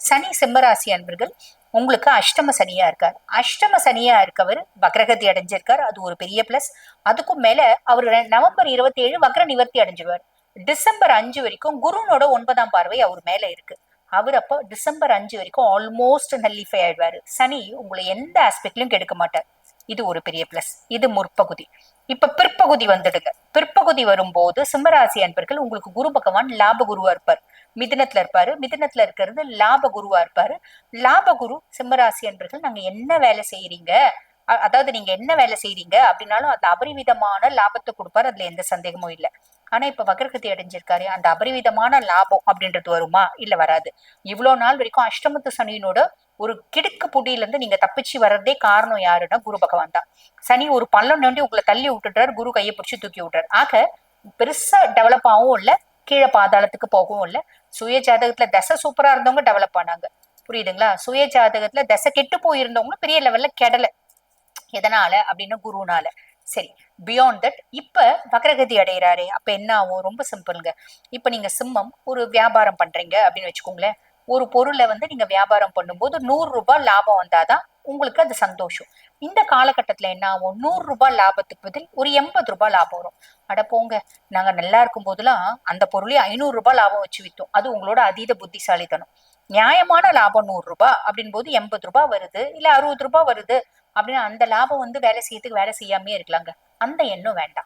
சனி சிம்மராசி அன்பர்கள் உங்களுக்கு அஷ்டம சனியா இருக்கார். அஷ்டம சனியா இருக்கவர் வக்ரகதி அடைஞ்சிருக்கார், அது ஒரு பெரிய பிளஸ். அதுக்கும் மேல அவர் நவம்பர் 27 வக்ர நிவர்த்தி அடைஞ்சுவார். டிசம்பர் 5 வரைக்கும் குருனோட 9ஆம் பார்வை அவர் மேல இருக்கு. அவர் அப்போ டிசம்பர் 5 வரைக்கும் ஆல்மோஸ்ட் நல்லிஃபை ஆயிடுவாரு. சனி உங்களை எந்த ஆஸ்பெக்ட்லயும் கெடுக்க மாட்டார். இது ஒரு பெரிய பிளஸ். இது முற்பகுதி. இப்ப பிற்பகுதி வந்துடுங்க. பிற்பகுதி வரும்போது சிம்மராசி அன்பர்கள் உங்களுக்கு குரு பகவான் லாப குருவா இருப்பார். மிதுனத்துல இருப்பாரு. மிதுனத்துல இருக்கிறது லாப குருவா இருப்பாரு. லாப குரு சிம்மராசி அன்பர்கள் நாங்க என்ன வேலை செய்யறீங்க, அதாவது நீங்க என்ன வேலை செய்றீங்க அப்படின்னாலும் அந்த அபரிவிதமான லாபத்தை கொடுப்பாரு. அதுல எந்த சந்தேகமும் இல்லை. ஆனா இப்ப வக்ரகதி அடைஞ்சிருக்காரு, அந்த அபரிவிதமான லாபம் அப்படின்றது வருமா? இல்ல வராது. இவ்வளவு நாள் வரைக்கும் அஷ்டமத்து சனியினோட ஒரு கிடுக்கு புடியில இருந்து நீங்க தப்பிச்சு வர்றதே காரணம் யாருன்னா குரு பகவான் தான். சனி ஒரு பள்ளம் நோண்டி உங்களை தள்ளி விட்டுட்டாரு, குரு கையை பிடிச்சு தூக்கி விட்டாரு. ஆக பெருசா டெவலப் ஆகவும் இல்ல, கீழே பாதாளத்துக்கு போகவும் இல்ல. சுய ஜாதகத்துல தசை சூப்பரா இருந்தவங்க டெவலப் ஆனாங்க. புரியுதுங்களா? சுய ஜாதகத்துல தசை கெட்டு போயிருந்தவங்களும் பெரிய லெவல்ல கெடல. எதனால அப்படின்னு குருனால. சரி, பியாண்ட் தட் இப்ப வக்ரகதி அடைகிறாரே அப்ப என்ன ஆகும்? ரொம்ப சிம்பிள்ங்க. இப்ப நீங்க சிம்மம் ஒரு வியாபாரம் பண்றீங்க அப்படின்னு வச்சுக்கோங்களேன். ஒரு பொருளை வந்து நீங்க வியாபாரம் பண்ணும்போது 100 ரூபாய் லாபம் வந்தாதான் உங்களுக்கு அது சந்தோஷம். இந்த காலகட்டத்துல என்ன ஆகும்? 100 ரூபாய் லாபத்துக்கு பதில் ஒரு 80 ரூபாய் லாபம் வரும். அட போங்க, நாங்க நல்லா இருக்கும் போதெல்லாம் அந்த பொருளே 500 ரூபாய் லாபம் வச்சு வித்தோம். அது உங்களோட அதீத புத்திசாலித்தனம். நியாயமான லாபம் 100 ரூபாய் அப்படின் போது 80 ரூபாய் வருது, இல்ல 60 ரூபாய் வருது அப்படின்னா அந்த லாபம் வந்து வேலை செய்யறதுக்கு வேலை செய்யாமே இருக்கலாங்க. அந்த எண்ணம் வேண்டாம்.